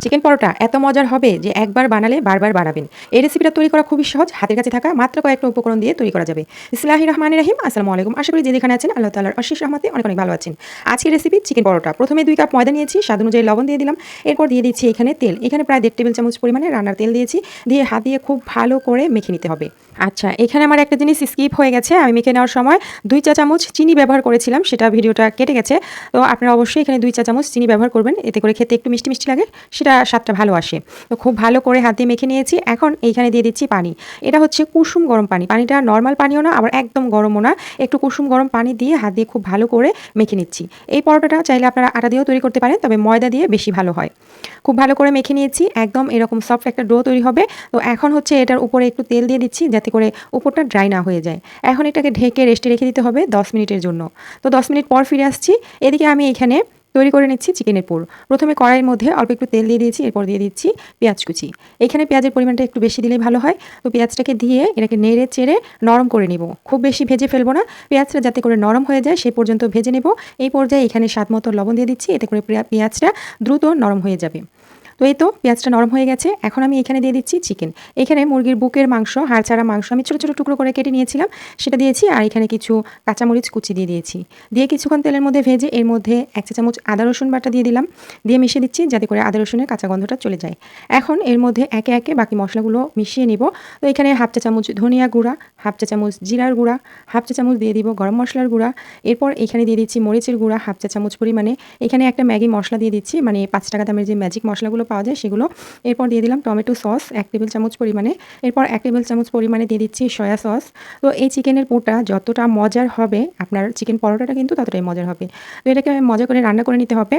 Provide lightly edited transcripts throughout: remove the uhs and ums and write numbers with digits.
Chicken পরোটা এত মজার হবে যে একবার বানালে বারবার বানাবেন। এই রেসিপিটা তৈরি করা খুবই সহজ, হাতের কাছে থাকা মাত্র কয়েকটা উপকরণ দিয়ে তৈরি করা যাবে। বিসমিল্লাহির রহমানির রহিম। আসসালামু আলাইকুম। আশা করি যে যেখানে আছেন আল্লাহ তাআলার অশেষ রহমতে অনেক অনেক ভালো আছেন। আজকের রেসিপি চিকেন পরোটা। প্রথমে 2 কাপ ময়দা নিয়েছি, স্বাদ অনুযায়ী লবণ দিয়ে দিলাম। এরপর দিয়ে দিচ্ছি এখানে তেল। এখানে প্রায় 1.5 টেবিল চামচ পরিমাণে রান্নার তেল দিয়েছি। দিয়ে হাত দিয়ে খুব ভালো করে মেখে নিতে হবে। আচ্ছা, এখানে আমার একটা জিনিস স্কিপ হয়ে গেছে। আমি মেখে নেওয়ার সময় 2 চা চামচ চিনি ব্যবহার করেছিলাম, সেটা ভিডিওটা কেটে গেছে। তো আপনারা অবশ্যই এখানে 2 চা চামচ চিনি ব্যবহার করবেন, এতে করে খেতে একটু মিষ্টি মিষ্টি লাগে, সেটা স্বাদটা ভালো আসে। তো খুব ভালো করে হাত দিয়ে মেখে নিয়েছি। এখন এইখানে দিয়ে দিচ্ছি পানি। এটা হচ্ছে কুসুম গরম পানি। পানিটা নরমাল পানিও না, আবার একদম গরমও না, একটু কুসুম গরম পানি দিয়ে হাত দিয়ে খুব ভালো করে মেখে নিচ্ছি। এই পরোটাটা চাইলে আপনারা আটা দিয়েও তৈরি করতে পারেন, তবে ময়দা দিয়ে বেশি ভালো হয়। খুব ভালো করে মেখে নিয়েছি, একদম এরকম সফট একটা ডো তৈরি হবে। তো এখন হচ্ছে এটার উপরে একটু তেল দিয়ে দিচ্ছি, যাতে করে উপরটা ড্রাই না হয়ে যায়। এখন এটাকে ঢেকে রেস্টে রেখে দিতে হবে 10 মিনিটের জন্য। তো 10 মিনিট পর ফিরে আসছি। এদিকে আমি এখানে তৈরি করে নিচ্ছি চিকেনের পুর। প্রথমে কড়াইয়ের মধ্যে অল্প একটু তেল দিয়ে দিয়েছি, এরপর দিয়ে দিচ্ছি পেঁয়াজ কুচি। এখানে পেঁয়াজের পরিমাণটা একটু বেশি দিলেই ভালো হয়। তো পেঁয়াজটাকে দিয়ে এটাকে নেড়ে চেড়ে নরম করে নিব। খুব বেশি ভেজে ফেলবো না, পেঁয়াজটা যাতে করে নরম হয়ে যায় সেই পর্যন্ত ভেজে নেব। এই পর্যায়ে এখানে স্বাদ মতো লবণ দিয়ে দিচ্ছি, এতে করে পেঁয়াজটা দ্রুত নরম হয়ে যাবে। তো এই তো পেঁয়াজটা নরম হয়ে গেছে। এখন আমি এখানে দিয়ে দিচ্ছি চিকেন। এখানে মুরগির বুকের মাংস, হাড় ছাড়া মাংস আমি ছোটো ছোটো টুকরো করে কেটে নিয়েছিলাম, সেটা দিয়েছি। আর এখানে কিছু কাঁচামরিচ কুচি দিয়ে দিয়েছি। দিয়ে কিছুক্ষণ তেলের মধ্যে ভেজে এর মধ্যে 1 চা চামচ আদা রসুন বাটা দিয়ে দিলাম। দিয়ে মিশিয়ে দিচ্ছি, যাতে করে আদা রসুনের কাঁচা গন্ধটা চলে যায়। এখন এর মধ্যে একে একে বাকি মশলাগুলো মিশিয়ে নিব। তো এখানে 1/2 চা চামচ ধনিয়া গুঁড়া, 1/2 চা চামচ জিরার গুঁড়া, 1/2 চা চামচ দিয়ে দিব গরম মশলার গুঁড়া। এরপর এখানে দিয়ে দিচ্ছি মরিচের গুঁড়া 1/2 চা চামচ পরিমাণে। এখানে একটা ম্যাগি মশলা দিয়ে দিচ্ছি, মানে 5 টাকা দামের যে ম্যাজিক মশলাগুলো পাওয়া যায় সেগুলো। এরপর দিয়ে দিলাম টমেটো সস 1 টেবিল চামচ পরিমাণে। এরপর 1 টেবিল চামচ পরিমাণে দিয়ে দিচ্ছি সয়া সস। তো এই চিকেনের পুরটা যতটা মজার হবে, আপনার চিকেন পরোটাটা কিন্তু ততটাই মজার হবে। তো এটাকে মজা করে রান্না করে নিতে হবে।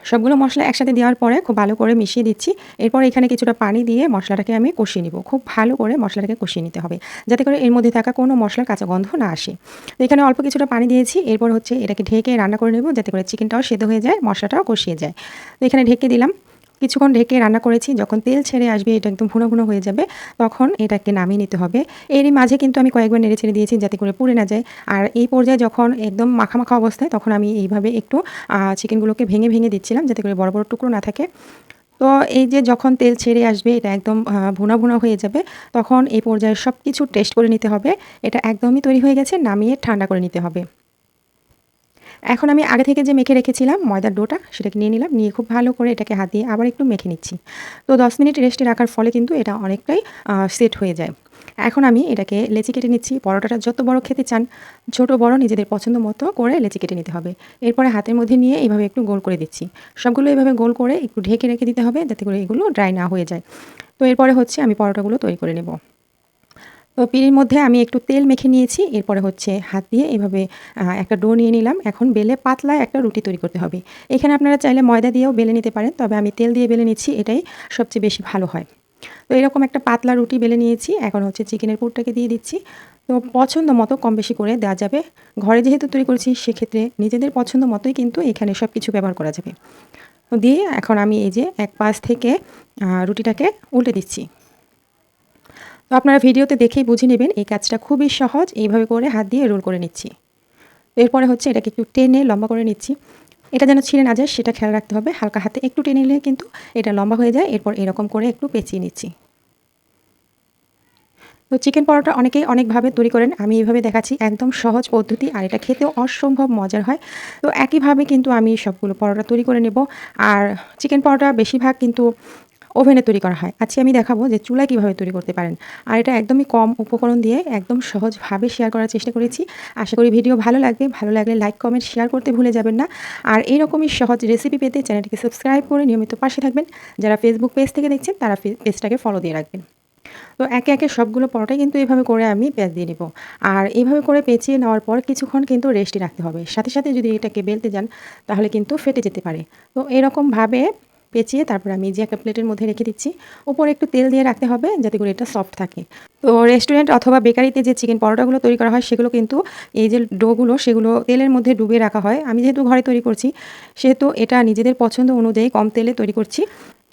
সবগুলো মশলা একসাথে দেওয়ার পরে খুব ভালো করে মিশিয়ে দিচ্ছি। এরপর এখানে কিছুটা পানি দিয়ে মশলাটাকে আমি কষিয়ে নিব। খুব ভালো করে মশলাটাকে কষিয়ে নিতে হবে, যাতে করে এর মধ্যে থাকা কোনো মশলার কাঁচা গন্ধ না আসে। তো এখানে অল্প কিছুটা পানি দিয়েছি। এরপর হচ্ছে এটাকে ঢেকে রান্না করে নেব, যাতে করে চিকেনটাও সেদ্ধ হয়ে যায়, মশলাটাও কষিয়ে যায়। তো এখানে ঢেকে দিলাম। কিছুক্ষণ ঢেকে রান্না করেছি। যখন তেল ছেড়ে আসবে, এটা একদম ভুনো ভুনো হয়ে যাবে, তখন এটাকে নামিয়ে নিতে হবে। এরই মাঝে কিন্তু আমি কয়েকবার নেড়ে ছেড়ে দিয়েছি, যাতে করে পুড়ে না যায়। আর এই পর্যায়ে যখন একদম মাখা মাখা অবস্থায়, তখন আমি এইভাবে একটু চিকেনগুলোকে ভেঙে ভেঙে দিচ্ছিলাম, যাতে করে বড় বড় টুকরো না থাকে। তো এই যে যখন তেল ছেড়ে আসবে, এটা একদম ভুনা ভুনা হয়ে যাবে, তখন এই পর্যায়ে সব কিছু টেস্ট করে নিতে হবে। এটা একদমই তৈরি হয়ে গেছে, নামিয়ে ঠান্ডা করে নিতে হবে। এখন আমি আগে থেকে যে মেখে রেখেছিলাম ময়দার ডোটা, সেটাকে নিয়ে নিলাম। নিয়ে খুব ভালো করে এটাকে হাত দিয়ে আবার একটু মেখে নিচ্ছি। তো 10 মিনিট রেস্টে রাখার ফলে কিন্তু এটা অনেকটাই সেট হয়ে যায়। এখন আমি এটাকে লেচি কেটে নিচ্ছি। পরোটাটা যত বড় খেতে চান, ছোট বড় নিজেদের পছন্দ মতো করে লেচি কেটে নিতে হবে। এরপরে হাতের মধ্যে নিয়ে এইভাবে একটু গোল করে দিচ্ছি। সবগুলো এইভাবে গোল করে একটু ঢেকে রেখে দিতে হবে, যাতে করে এগুলো ড্রাই না হয়ে যায়। তো এরপরে হচ্ছে আমি পরোটাগুলো তৈরি করে নেব। তো পিঁড়ির মধ্যে আমি একটু তেল মেখে নিয়েছি। এরপরে হচ্ছে হাত দিয়ে এভাবে একটা ডো নিয়ে নিলাম। এখন বেলে পাতলা একটা রুটি তৈরি করতে হবে। এখানে আপনারা চাইলে ময়দা দিয়েও বেলে নিতে পারেন, তবে আমি তেল দিয়ে বেলে নিচ্ছি, এটাই সবচেয়ে বেশি ভালো হয়। তো এরকম একটা পাতলা রুটি বেলে নিয়েছি। এখন হচ্ছে চিকেনের পুরটাকে দিয়ে দিচ্ছি। তো পছন্দ মতো কম বেশি করে দেওয়া যাবে। ঘরে যেহেতু তৈরি করছি, সেক্ষেত্রে নিজেদের পছন্দ মতোই কিন্তু এখানে সব কিছু ব্যবহার করা যাবে। তো দিয়ে এখন আমি এই যে এক পাশ থেকে রুটিটাকে উল্টে দিচ্ছি। তো আপনারা ভিডিওতে দেখেই বুঝে নেবেন, এই কাজটা খুবই সহজ। এইভাবে করে হাত দিয়ে রোল করে নিচ্ছি। এরপরে হচ্ছে এটাকে একটু টেনে লম্বা করে নিচ্ছি। এটা যেন ছিঁড়ে না যায়, সেটা খেয়াল রাখতে হবে। হালকা হাতে একটু টেনে নিলে কিন্তু এটা লম্বা হয়ে যায়। এরপর এরকম করে একটু পেঁচিয়ে নিচ্ছি। তো চিকেন পরোটা অনেকেই অনেকভাবে তৈরি করেন, আমি এইভাবে দেখাচ্ছি, একদম সহজ পদ্ধতি, আর এটা খেতেও অসম্ভব মজার হয়। তো একইভাবে কিন্তু আমি সবগুলো পরোটা তৈরি করে নেব। আর চিকেন পরোটা বেশিরভাগ কিন্তু ওভেনে তৈরি করা হয়। আজকে আমি দেখাবো যে চুলায় কীভাবে তৈরি করতে পারেন। আর এটা একদমই কম উপকরণ দিয়ে একদম সহজভাবে শেয়ার করার চেষ্টা করেছি। আশা করি ভিডিও ভালো লাগবে। ভালো লাগলে লাইক, কমেন্ট, শেয়ার করতে ভুলে যাবেন না। আর এইরকমই সহজ রেসিপি পেতে চ্যানেলটিকে সাবস্ক্রাইব করে নিয়মিত পাশে থাকবেন। যারা ফেসবুক পেজ থেকে দেখছেন, তারা পেজটাকে ফলো দিয়ে রাখবেন। তো একে একে সবগুলো পরোটাই কিন্তু এভাবে করে আমি পেঁচ দিয়ে নেব। আর এইভাবে করে পেঁচিয়ে নেওয়ার পর কিছুক্ষণ কিন্তু রেস্টে রাখতে হবে। সাথে সাথে যদি এটাকে বেলতে যান, তাহলে কিন্তু ফেটে যেতে পারে। তো এরকমভাবে পেঁচিয়ে তারপর আমি যে একটা প্লেটের মধ্যে রেখে দিচ্ছি। উপরে একটু তেল দিয়ে রাখতে হবে, যাতে করে এটা সফট থাকে। তো রেস্টুরেন্ট অথবা বেকারিতে যে চিকেন পরোটাগুলো তৈরি করা হয়, সেগুলো কিন্তু এই যে ডোগুলো, সেগুলো তেলের মধ্যে ডুবিয়ে রাখা হয়। আমি যেহেতু ঘরে তৈরি করছি, সেহেতু এটা নিজেদের পছন্দ অনুযায়ী কম তেলে তৈরি করছি।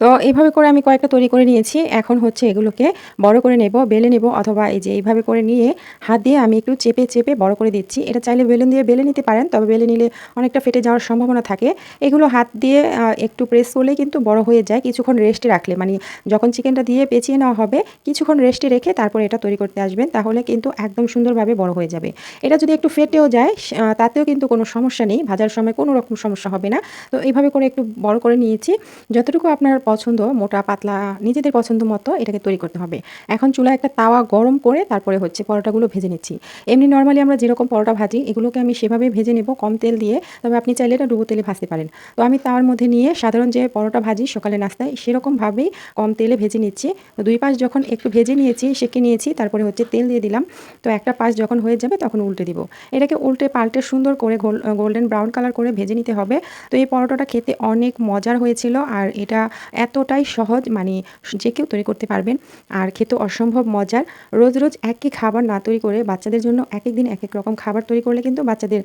তো এইভাবে করে আমি কয়েকটা তৈরি করে নিয়েছি। এখন হচ্ছে এগুলোকে বড় করে নেব, বেলে নেব, অথবা এই যে এইভাবে করে নিয়ে হাত দিয়ে আমি একটু চেপে, চেপে বড় করে দিচ্ছি। এটা চাইলে বেলুন দিয়ে বেলে নিতে পারেন, তবে বেলে নিলে অনেকটা ফেটে যাওয়ার সম্ভাবনা থাকে। এগুলো হাত দিয়ে একটু প্রেস করলেই কিন্তু বড় হয়ে যায় কিছুক্ষণ রেস্টে রাখলে। মানে যখন চিকেনটা দিয়ে পেঁচিয়ে নেওয়া হবে, কিছুক্ষণ রেস্টে রেখে তারপরে এটা তৈরি করতে আসবেন, তাহলে কিন্তু একদম সুন্দরভাবে বড় হয়ে যাবে। এটা যদি একটু ফেটেও যায় তাতেও কিন্তু কোনো সমস্যা নেই, ভাজার সময় কোনো রকম সমস্যা হবে না। তো এইভাবে করে একটু বড় করে নিয়েছি। যতটুকু আপনার পছন্দ, মোটা পাতলা নিজেদের পছন্দ মতো এটাকে তৈরি করতে হবে। এখন চুলায় একটা তাওয়া গরম করে তারপরে হচ্ছে পরোটাগুলো ভেজে নিচ্ছি। এমনি নরমালি আমরা যেরকম পরোটা ভাজি এগুলোকে আমি সেভাবে ভেজে নেব কম তেল দিয়ে, তবে আপনি চাইলে এটা ডুবো তেলে ভাজতে পারেন। তো আমি তাওয়ার মধ্যে নিয়ে সাধারণ যে পরোটা ভাজি সকালে নাস্তায় সেরকমভাবেই কম তেলে ভেজে নিচ্ছি। তো দুই পাশ যখন একটু ভেজে নিয়েছি, সেঁকে নিয়েছি, তারপরে হচ্ছে তেল দিয়ে দিলাম। তো একটা পাশ যখন হয়ে যাবে তখন উল্টে দিব। এটাকে উল্টে পাল্টে সুন্দর করে গোল্ডেন ব্রাউন কালার করে ভেজে নিতে হবে। তো এই পরোটাটা খেতে অনেক মজার হয়েছিল, আর এটা এতটাই সহজ, মানে যে কেউ তৈরি করতে পারবেন, আর খেতে অসম্ভব মজার। রোজ রোজ একই খাবার না তৈরি করে বাচ্চাদের জন্য এক এক দিন এক এক রকম খাবার তৈরি করলে কিন্তু বাচ্চাদের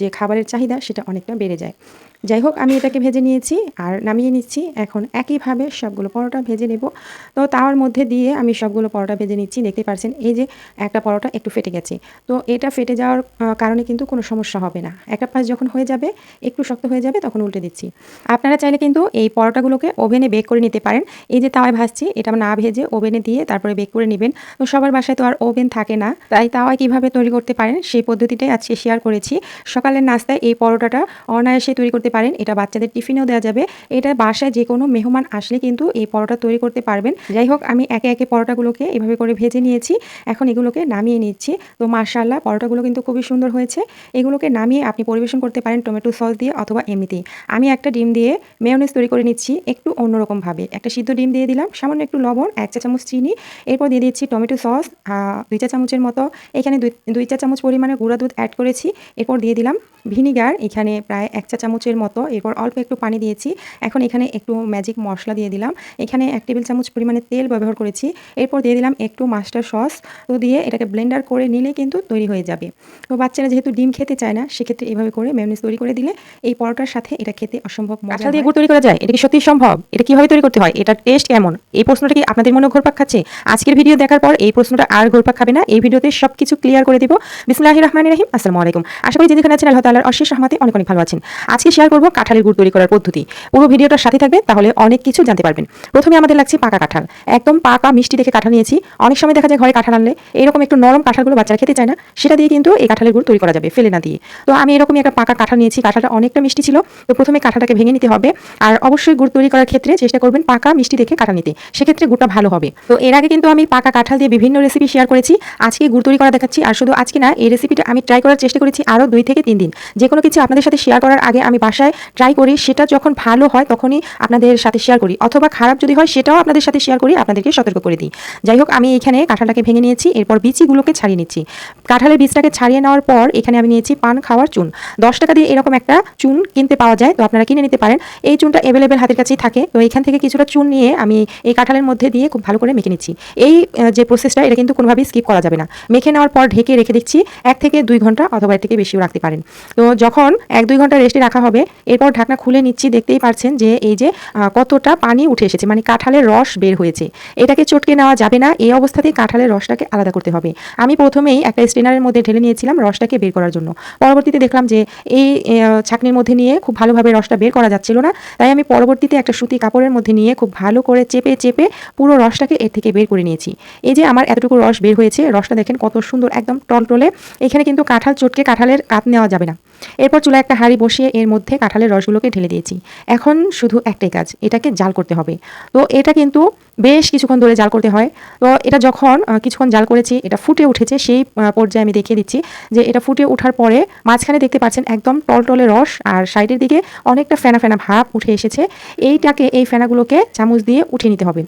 যে খাবারের চাহিদা সেটা অনেকটা বেড়ে যায়। যাই হোক, আমি এটাকে ভেজে নিয়েছি আর নামিয়ে নিচ্ছি। এখন একইভাবে সবগুলো পরোটা ভেজে নেব। তো তাওয়ার মধ্যে দিয়ে আমি সবগুলো পরোটা ভেজে নিচ্ছি। দেখতে পাচ্ছেন এই যে একটা পরোটা একটু ফেটে গেছে। তো এটা ফেটে যাওয়ার কারণে কিন্তু কোনো সমস্যা হবে না। একটা পাশ যখন হয়ে যাবে, একটু শক্ত হয়ে যাবে, তখন উল্টে দিচ্ছি। আপনারা চাইলে কিন্তু এই পরোটাগুলোকে ওভেনে বেক করে নিতে পারেন। এই যে তাওয়ায় ভাজছি, এটা না ভেজে ওভেনে দিয়ে তারপরে বেক করে নেবেন। তো সবার বাসায় তো আর ওভেন থাকে না, তাই তাওয়ায় কীভাবে তৈরি করতে পারেন সেই পদ্ধতিটাই আজকে শেয়ার করেছি। সকালের নাস্তায় এই পরোটাটা অনায়াসে তৈরি করতে পারেন। এটা বাচ্চাদের টিফিনেও দেওয়া যাবে। এটা বাসায় যে কোনো মেহমান আসলে কিন্তু এই পরোটা তৈরি করতে পারবেন। যাই হোক, আমি একে একে পরোটাগুলোকে এভাবে করে ভেজে নিয়েছি। এখন এগুলোকে নামিয়ে নিচ্ছি। তো মাশাআল্লাহ, পরোটাগুলো কিন্তু খুবই সুন্দর হয়েছে। এগুলোকে নামিয়ে আপনি পরিবেশন করতে পারেন টমেটো সস দিয়ে অথবা এমনিতেই। আমি একটা ডিম দিয়ে মেয়োনেজ তৈরি করে নিচ্ছি একটু অন্যরকমভাবে। একটা সিদ্ধ ডিম দিয়ে দিলাম, সামান্য একটু লবণ, 1 চা চামচ চিনি, এরপর দিয়ে দিচ্ছি টমেটো সস 2 চা চামচের মতো। এখানে 2 চা চামচ পরিমাণে গুঁড়া দুধ অ্যাড করেছি। এরপর দিয়ে দিলাম ভিনিগার, এখানে প্রায় 1 চা চামচের মতো। এরপর অল্প একটু পানি দিয়েছি। এখন এখানে একটু ম্যাজিক মশলা দিয়ে দিলাম। এখানে 1 টেবিল চামচ পরিমাণে তেল ব্যবহার করেছি। এরপর দিয়ে দিলাম একটু মাস্টার সস। তো দিয়ে এটাকে ব্লেন্ডার করে নিলে কিন্তু তৈরি হয়ে যাবে। তো বাচ্চারা যেহেতু ডিম খেতে চায় না, সেক্ষেত্রে এভাবে করে মেয়োনেজ তৈরি করে দিলে এই পরোটার সাথে এটা খেতে অসম্ভব মজা। কাঁঠাল দিয়ে গুড় তৈরি করা যায়, এটা কি সত্যিই সম্ভব? এটা কিভাবে তৈরি করতে হয়? এটার টেস্ট কেমন? এই প্রশ্নটা কি আপনাদের মনে ঘুরপাক খাচ্ছে? আজকের ভিডিও দেখার পর এই প্রশ্নটা আর ঘুরপাক খাবে না। এই ভিডিওতে সবকিছু ক্লিয়ার করে দিব। বিসমিল্লাহির রহমানির রহিম। আসসালামু আলাইকুম। আশা করি যেখানে আছেন আল্লাহ তাআলার অশেষ রহমতে অনেক অনেক ভালো আছেন। আজকে শেয়ার করব কাঁঠালের গুড় তৈরি করার পদ্ধতি। পুরো ভিডিওটার সাথে থাকবেন, তাহলে অনেক কিছু জানতে পারবেন। প্রথমে আমাদের লাগছে পাকা কাঁঠাল। একদম পাকা মিষ্টি দেখে কাঁঠাল নিয়েছি। অনেক সময় দেখা যায় ঘরে কাঁঠাল আনলে এরকম একটু নরম কাঁঠালগুলো বাচ্চারা খেতে চায় না, সেটা দিয়ে কিন্তু এই কাঁঠালের গুড় তৈরি করা যাবে ফেলে না দিয়ে। তো আমি এরকমই একটা পাকা কাঁঠাল নিয়েছি। কাঁঠালটা অনেকটা মিষ্টি ছিল। তো প্রথমে কাঁঠালটাকে ভেঙে নিতে হবে, আর অবশ্যই গুড় তৈরি করার ক্ষেত্রে চেষ্টা করবেন পাকা মিষ্টি দেখে কাঁঠাল নিতে, সেক্ষেত্রে গুড়টা ভালো হবে। তো এর আগে কিন্তু আমি পাকা কাঁঠাল দিয়ে বিভিন্ন রেসিপি শেয়ার করেছি। আজকে গুড় তৈরি করা দেখাচ্ছি। আর শুধু আজকে না, এই রেসিপিটা আমি ট্রাই করার চেষ্টা করেছি আরও 2 থেকে 3 দিন। যে কোনো কিছু আপনাদের সাথে শেয়ার করার আগে আমি বাসায় ট্রাই করি, সেটা যখন ভালো হয় তখনই আপনাদের সাথে শেয়ার করি, অথবা খারাপ যদি হয় সেটাও আপনাদের সাথে শেয়ার করি, আপনাদেরকে সতর্ক করে দিই। যাই হোক, আমি এখানে কাঁঠালটাকে ভেঙে নিয়েছি। এরপর বিচিগুলোকে ছাড়িয়ে নিচ্ছি। কাঁঠালের বীজটাকে ছাড়িয়ে নেওয়ার পর এখানে আমি নিয়েছি পান খাওয়ার চুন। 10 টাকা দিয়ে এরকম একটা চুন কিনতে পাওয়া যায়, তো আপনারা কিনে নিতে পারেন। এই চুনটা অ্যাভেলেবেল হাতের কাছেই থাকে। তো এখান থেকে কিছুটা চুন নিয়ে আমি এই কাঁঠালের মধ্যে দিয়ে খুব ভালো করে মেখে নিচ্ছি। এই যে প্রসেসটা, এটা কিন্তু কোনোভাবেই স্কিপ করা যাবে না। মেখে নেওয়ার পর ঢেকে রেখে দিচ্ছি 1 থেকে 2 ঘন্টা, অথবা এর থেকে বেশিও রাখতে পারেন। তো যখন 1-2 ঘন্টা রেস্টে রাখা হবে, এরপর ঢাকনা খুলে নিচ্ছি। দেখতেই পারছেন যে এই যে কতটা পানি উঠে এসেছে, মানে কাঁঠালের রস বের হয়েছে। এটাকে চটকে নেওয়া যাবে না, এই অবস্থাতেই কাঁঠালের রসটাকে আলাদা করতে হবে। আমি প্রথমেই একটা স্ট্রেনারের মধ্যে ঢেলে নিয়েছিলাম রসটাকে বের করার জন্য। পরবর্তীতে দেখলাম যে এই ছাঁকনির মধ্যে নিয়ে খুব ভালোভাবে রসটা বের করা যাচ্ছিল না, তাই আমি পরবর্তীতে একটা সুতি কাপড়ের মধ্যে নিয়ে খুব ভালো করে চেপে চেপে পুরো রসটাকে এর থেকে বের করে নিয়েছি। এই যে আমার এতটুকু রস বের হয়েছে, রসটা দেখেন কত সুন্দর, একদম টলটলে। এখানে কিন্তু কাঁঠাল চটকে কাঁঠালের কাপ নেওয়া যাবে না। এরপর চুলায় একটা হাঁড়ি বসিয়ে এর মধ্যে কাঁঠালের রসগুলোকে ঢেলে দিয়েছি। এখন শুধু একটাই কাজ, এটাকে জাল করতে হবে। তো এটা কিন্তু বেশ কিছুক্ষণ ধরে জাল করতে হয়। তো এটা যখন কিছুক্ষণ জাল করেছি, এটা ফুটে উঠেছে, সেই পর্যায়ে আমি দেখিয়ে দিচ্ছি যে এটা ফুটে ওঠার পরে মাঝখানে দেখতে পাচ্ছেন একদম টলটলে রস, আর সাইডের দিকে অনেকটা ফেনা ফেনা ভাব উঠে এসেছে। এই ফেনাগুলোকে চামচ দিয়ে উঠিয়ে নিতে হবে।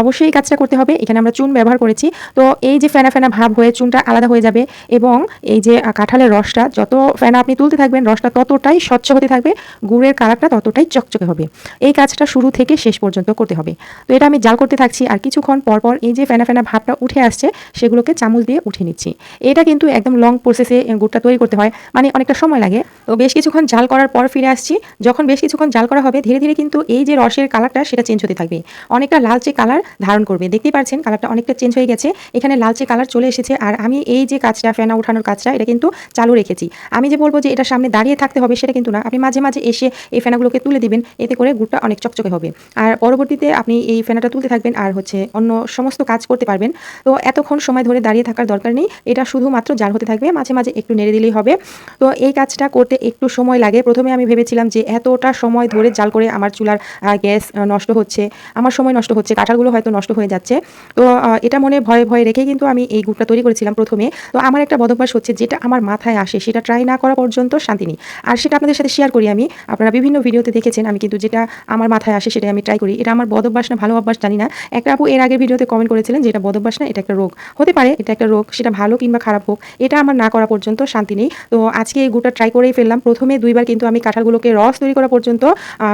অবশ্যই এই কাজটা করতে হবে। এখানে আমরা চুন ব্যবহার করেছি, তো এই যে ফেনা ফেনা ভাব হয়ে চুনটা আলাদা হয়ে যাবে, এবং এই যে কাঁঠালের রসটা, যত ফেনা আপনি তুলতে থাকবেন রসটা ততটাই স্বচ্ছ হতে থাকবে, গুড়ের কালারটা ততটাই চকচকে হবে। এই কাজটা শুরু থেকে শেষ পর্যন্ত করতে হবে। তো এটা আমি জাল করতে থাকছি আর কিছুক্ষণ পরপর এই যে ফেনা ফেনা ভাবটা উঠে আসছে সেগুলোকে চামচ দিয়ে উঠে নিচ্ছি। এটা কিন্তু একদম লং প্রসেসে গুড়টা তৈরি করতে হয়, মানে অনেকটা সময় লাগে। তো বেশ কিছুক্ষণ জাল করার পর ফিরে আসছি। যখন বেশ কিছুক্ষণ জাল করা হবে ধীরে ধীরে কিন্তু এই যে রসের কালারটা সেটা চেঞ্জ হতে থাকবে, অনেকটা লালচে কালার ধারণ করবে। দেখতেই পাচ্ছেন কালারটা অনেকটা চেঞ্জ হয়ে গেছে, এখানে লালচে কালার চলে এসেছে। আর আমি এই যে কাজটা ফেনা উঠানোর কাজটা এটা কিন্তু চালু রেখেছি। আমি যে বলবো যে এটা সামনে দাঁড়িয়ে থাকতে হবে সেটা কিন্তু না, আপনি মাঝে মাঝে এসে এই ফেনাগুলোকে তুলে দিবেন, এতে করে গুড়টা অনেক চকচকে হবে। আর পরবর্তীতে আপনি এই ফেনাটা তুলতে থাকবেন আর অন্য সমস্ত কাজ করতে পারবেন। তো এতক্ষণ সময় ধরে দাঁড়িয়ে থাকার দরকার নেই, এটা শুধুমাত্র জাল হতে থাকবে, মাঝে মাঝে একটু নেড়ে দিলেই হবে। তো এই কাজটা করতে একটু সময় লাগে। প্রথমে আমি ভেবেছিলাম যে এতটা সময় ধরে জাল করে আমার চুলার গ্যাস নষ্ট হচ্ছে, আমার সময় নষ্ট হচ্ছে, কাঁঠালগুলো হয়তো নষ্ট হয়ে যাচ্ছে। তো এটা মনে ভয়ে ভয়ে রেখে কিন্তু আমি এই গুড়টা তৈরি করেছিলাম প্রথমে। তো আমার একটা বদভ্যাস হচ্ছে, যেটা আমার মাথায় আসে সেটা ট্রাই না করা পর্যন্ত শান্তি নেই। আর সেটা আপনাদের সাথে শেয়ার করি আমি, আপনারা বিভিন্ন ভিডিওতে দেখেছেন আমি কিন্তু যেটা আমার মাথায় আসে সেটাই আমি ট্রাই করি। এটা আমার বদভ্যাস না ভালো অভ্যাস জানি না। একটা আপু এর আগের ভিডিওতে কমেন্ট করেছিলেন যে এটা বদভ্যাস না, এটা একটা রোগ। হতে পারে এটা একটা রোগ, সেটা ভালো কিংবা খারাপ হোক, এটা আমার না করা পর্যন্ত শান্তি নেই। তো আজকে এই গুড়টা ট্রাই করেই ফেললাম। প্রথমে 2 বার কিন্তু আমি কাঁঠালগুলোকে রস তৈরি করা পর্যন্ত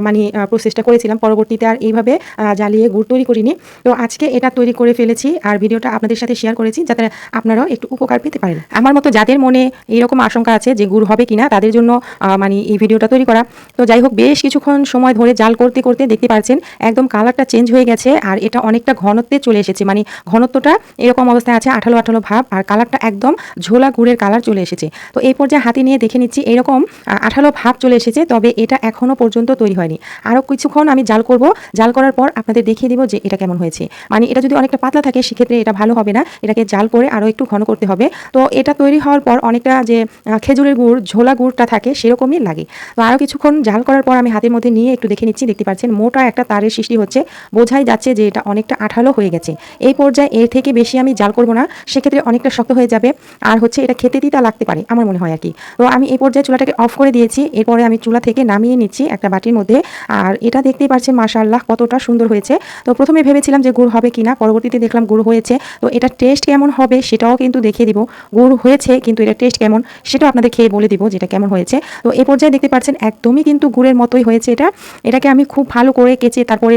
মানে প্রসেসটা করেছিলাম, পরবর্তীতে আর এইভাবে জ্বালিয়ে গুড় তৈরি করিনি। তো আজকে এটা তৈরি করে ফেলেছি আর ভিডিওটা আপনাদের সাথে শেয়ার করেছি যাতে আপনারাও একটু উপকার পেতে পারেন। আমার মতো যাদের মনে এইরকম আশঙ্কা আছে যে গুড় হবে কিনা তাদের জন্য মানে এই ভিডিওটা তৈরি করা। তো যাই হোক, বেশ কিছুক্ষণ সময় ধরে জাল করতে করতে দেখতে পাচ্ছেন একদম কালারটা চেঞ্জ হয়ে গেছে আর এটা অনেকটা ঘনত্বে চলে এসেছে, মানে ঘনত্বটা এরকম অবস্থায় আছে, আঠালো আঠালো ভাব, আর কালারটা একদম ঝোলা গুড়ের কালার চলে এসেছে। তো এই পর্যায়ে হাতে নিয়ে দেখে নিচ্ছি এরকম আঠালো ভাব চলে এসেছে, তবে এটা এখনো পর্যন্ত তৈরি হয়নি। আরও কিছুক্ষণ আমি জাল করব, জাল করার পর আপনাদের দেখিয়ে দিব যে এটা কেমন হয়েছে। মানে এটা যদি অনেকটা পাতলা থাকে সেক্ষেত্রে এটা ভালো হবে না, এটাকে জাল করে আরও একটু ঘন করতে হবে। তো এটা তৈরি হওয়ার পর অনেকটা যে খেজুরের গুড় ঝোলা গুড়টা থাকে সেরকমই লাগে। তো আরও কিছুক্ষণ জাল করার পর আমি হাতের মধ্যে নিয়ে একটু দেখে নিচ্ছি, দেখতে পাচ্ছেন মোটা একটা তারের সৃষ্টি হচ্ছে, বোঝাই যাচ্ছে যে এটা অনেকটা আঠালো হয়ে গেছে। এই পর্যায়ে এর থেকে বেশি আমি জাল করব না, সেক্ষেত্রে অনেকটা শক্ত হয়ে যাবে আর এটা খেতে তিতা লাগতে পারে আমার মনে হয় আর কি। তো আমি এই পর্যায়ে চুলাটাকে অফ করে দিয়েছি, এরপরে আমি চুলা থেকে নামিয়ে নিচ্ছি একটা বাটির মধ্যে। আর এটা দেখতেই পাচ্ছেন মাশাআল্লাহ কতটা সুন্দর হয়েছে। তো প্রথমে ভেবেছিলাম যে গুড় হবে কিনা, পরবর্তীতে দেখলাম গুড় হয়েছে। তো এটা টেস্ট কেমন হবে সেটাও কিন্তু দেখিয়ে দিব, গুড় হয়েছে কিন্তু এটা টেস্ট কেমন সেটাও আপনাদের খেয়ে বলে দিব যেটা কেমন হয়েছে। তো এই পর্যায়ে দেখতে পাচ্ছেন একদমই কিন্তু গুড়ের মতোই হয়েছে এটাকে আমি খুব ভালো করে কেচে তারপরে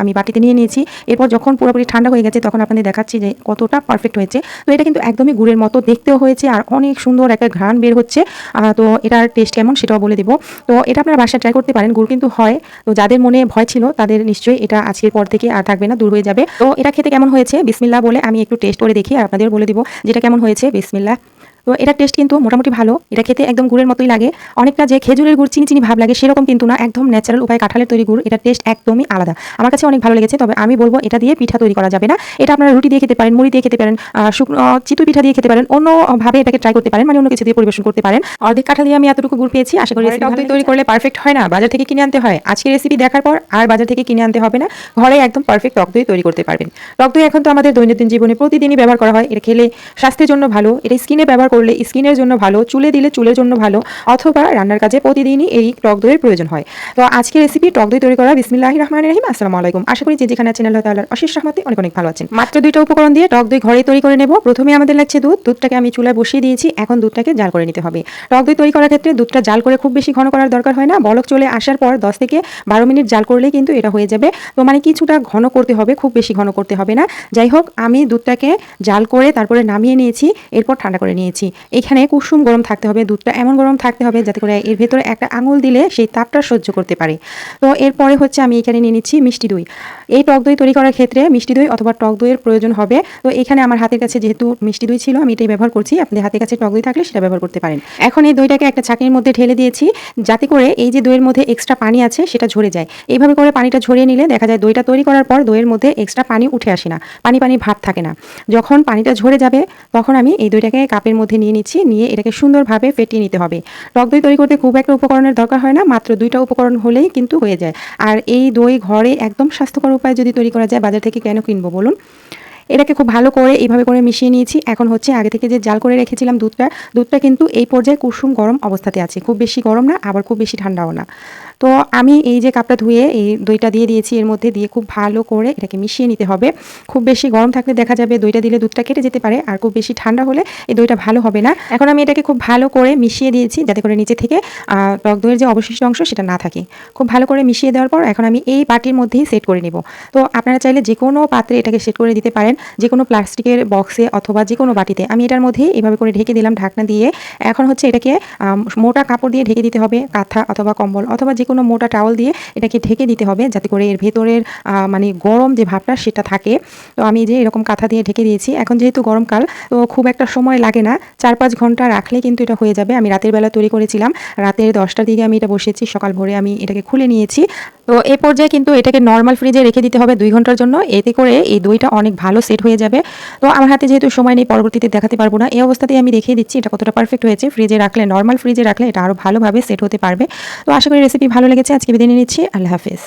আমি বাটিতে নিয়ে নিয়েছি। এরপর যখন পুরোপুরি ঠান্ডা হয়ে গেছে তখন আপনাদের দেখাচ্ছি যে কতটা পারফেক্ট হয়েছে। তো এটা কিন্তু একদমই গুড়ের মতো দেখতেও হয়েছে আর অনেক সুন্দর একটা ঘ্রাণ বের হচ্ছে। তো এটার টেস্ট কেমন সেটাও বলে দিব। তো এটা আপনারা বাসায় ট্রাই করতে পারেন, গুড় কিন্তু হয়। তো যাদের মনে ভয় ছিল তাদের নিশ্চয়ই এটা আজকের পর থেকে আর থাকবে না, দূর হয়ে যাবে। তো এটা খেতে কেমন হয়েছে বিসমিল্লাহ বলে আমি একটু টেস্ট করে দেখি আর আপনাদের বলে দিব যেটা কেমন হয়েছে। বিসমিল্লাহ। তো এটার টেস্ট কিন্তু মোটামুটি ভালো, এটা খেতে একদম গুড়ের মতোই লাগে। অনেকটা যে খেজুরের গুড় চিনি চিনি ভাব লাগে সেরকম কিন্তু না, একদম ন্যাচারাল উপায়ে কাঁঠালের তৈরি গুড়, এটার টেস্ট একদমই আলাদা। আমার কাছে অনেক ভালো লেগেছে। তবে আমি বলবো এটা দিয়ে পিঠা তৈরি করা যাবে না, এটা আপনারা রুটি দিয়ে খেতে পারেন, মুড়ি দিয়ে খেতে পারেন, শুকনো চিতই পিঠা দিয়ে খেতে পারেন, অন্যভাবে এটাকে ট্রাই করতে পারেন, মানে অন্য কিছু দিয়ে পরিবেশন করতে পারেন। অর্ধেক কাঁঠাল দিয়ে আমি এতটুকু গুড় পেয়েছি, আশা করি টক দই তৈরি করলে পারফেক্ট হয় না, বাজার থেকে কিনে আনতে হয়। আজকের রেসিপি দেখার পর আর বাজার থেকে কিনে আনতে হবে না, ঘরে একদম পারফেক্ট টক দই তৈরি করতে পারবেন। টক দই এখন তো আমাদের দৈনন্দিন জীবনে প্রতিদিনই ব্যবহার করা হয়, এটা খেলে স্বাস্থ্যের জন্য ভালো, এটা স্কিনে ব্যবহার করলে স্কিনের জন্য ভালো, চুলে দিলে চুলের জন্য ভালো, অথবা রান্নার কাজে প্রতিদিনই এই টক দইয়ের প্রয়োজন হয়। তো আজকের রেসিপি টক দই তৈরি করা। বিসমিল্লাহির রহমানির রহিম। আসসালামু আলাইকুম। আশা করি যে যেখানে আছেন আল্লাহ তাআলার অশেষ রহমতে অনেক অনেক ভালো আছেন। মাত্র 2টা উপকরণ দিয়ে টক দই ঘরে তৈরি করে নেব। প্রথমে আমাদের লাগছে দুধটাকে আমি চুলায় বসিয়ে দিয়েছি, এখন দুধটাকে জাল করে নিতে হবে। টক দই তৈরি করার ক্ষেত্রে দুধটা জাল করে খুব বেশি ঘন করার দরকার হয় না, বলক চলে আসার পর 10 থেকে 12 মিনিট জাল করলেই কিন্তু এটা হয়ে যাবে। তো মানে কিছুটা ঘন করতে হবে, খুব বেশি ঘন করতে হবে না। যাই হোক, আমি দুধটাকে জাল করে তারপরে নামিয়ে নিয়েছি, এরপর ঠান্ডা করে নিয়েছি। এখানে কুসুম গরম থাকতে হবে, দুধটা এমন গরম থাকতে হবে যাতে করে এর ভেতরে একটা আঙুল দিলে সেই তাপটা সহ্য করতে পারে। তো এরপরে আমি এখানে নিয়ে নিচ্ছি মিষ্টি দই। এই টক দই তৈরি করার ক্ষেত্রে মিষ্টি দই অথবা টক দইয়ের প্রয়োজন হবে। তো এখানে আমার হাতের কাছে যেহেতু মিষ্টি দই ছিল আমি এটাই ব্যবহার করছি, আপনাদের হাতের কাছে টক দই থাকলে সেটা ব্যবহার করতে পারেন। এখন এই দইটাকে একটা ছাঁকনির মধ্যে ঢেলে দিয়েছি যাতে করে এই যে দইয়ের মধ্যে এক্সট্রা পানি আছে সেটা ঝরে যায়। এইভাবে করে পানিটা ঝরিয়ে নিলে দেখা যায় দইটা তৈরি করার পর দইয়ের মধ্যে এক্সট্রা পানি উঠে আসে না, পানি পানি ভাব থাকে না। যখন পানিটা ঝরে যাবে তখন আমি এই দইটাকে কাপের মধ্যে নিয়ে নিচ্ছি, নিয়ে এটাকে সুন্দরভাবে ফেটিয়ে নিতে হবে। টক দই তৈরি করতে খুব একটা উপকরণের দরকার হয় না, মাত্র 2টা উপকরণ হলেই কিন্তু হয়ে যায়। আর এই দই ঘরে একদম স্বাস্থ্যকর উপায়ে যদি তৈরি করা যায় বাজার থেকে কেন কিনবো বলুন। এটাকে খুব ভালো করে এইভাবে করে মিশিয়ে নিয়েছি। এখন আগে থেকে যে জাল করে রেখেছিলাম দুধটা কিন্তু এই পর্যায়ে কুসুম গরম অবস্থাতে আছে, খুব বেশি গরম না আবার খুব বেশি ঠান্ডাও না। তো আমি এই যে কাপটা ধুয়ে এই দইটা দিয়ে দিয়েছি, এর মধ্যে দিয়ে খুব ভালো করে এটাকে মিশিয়ে নিতে হবে। খুব বেশি গরম থাকলে দেখা যাবে দইটা দিলে দুধটা কেটে যেতে পারে, আর খুব বেশি ঠান্ডা হলে এই দইটা ভালো হবে না। এখন আমি এটাকে খুব ভালো করে মিশিয়ে দিয়েছি যাতে করে নিচে থেকে টক দইয়ের যে অবশিষ্ট অংশ সেটা না থাকে। খুব ভালো করে মিশিয়ে দেওয়ার পর এখন আমি এই বাটির মধ্যেই সেট করে নেব। তো আপনারা চাইলে যে কোনো পাত্রে এটাকে সেট করে দিতে পারেন, যে কোনো প্লাস্টিকের বক্সে অথবা যে কোনো বাটিতে। আমি এটার মধ্যেই এভাবে করে ঢেকে দিলাম ঢাকনা দিয়ে। এখন হচ্ছে এটাকে মোটা কাপড় দিয়ে ঢেকে দিতে হবে, কাঁথা অথবা কম্বল অথবা যে কোনো মোটা টাওয়াল দিয়ে এটাকে ঢেকে দিতে হবে যাতে করে এর ভেতরের মানে গরম যে ভাবটা সেটা থাকে। তো আমি যে এরকম কাঁথা দিয়ে ঢেকে দিয়েছি। এখন যেহেতু গরমকাল, তো খুব একটা সময় লাগে না, 4-5 ঘন্টা রাখলে কিন্তু এটা হয়ে যাবে। আমি রাতের বেলা তৈরি করেছিলাম, রাতের 10টার দিকে আমি এটা বসিয়েছি, সকাল ভোরে আমি এটাকে খুলে নিয়েছি। তো এই পর্যায়ে কিন্তু এটাকে নর্মাল ফ্রিজে রেখে দিতে হবে 2 ঘন্টার জন্য, এতে করে এই দইটা অনেক ভালো সেট হয়ে যাবে। তো আমার হাতে যেহেতু সময় নেই, পরবর্তীতে দেখাতে পারবো না, এই অবস্থাতেই আমি দেখিয়ে দিচ্ছি এটা কতটা পারফেক্ট হয়েছে। ফ্রিজে রাখলে, নর্মাল ফ্রিজে রাখলে এটা আরও ভালোভাবে সেট হতে পারবে। তো আশা করি রেসিপি ভালো লেগেছে। আজকে বিদায় নিয়ে নিচ্ছি। আল্লাহ হাফেজ।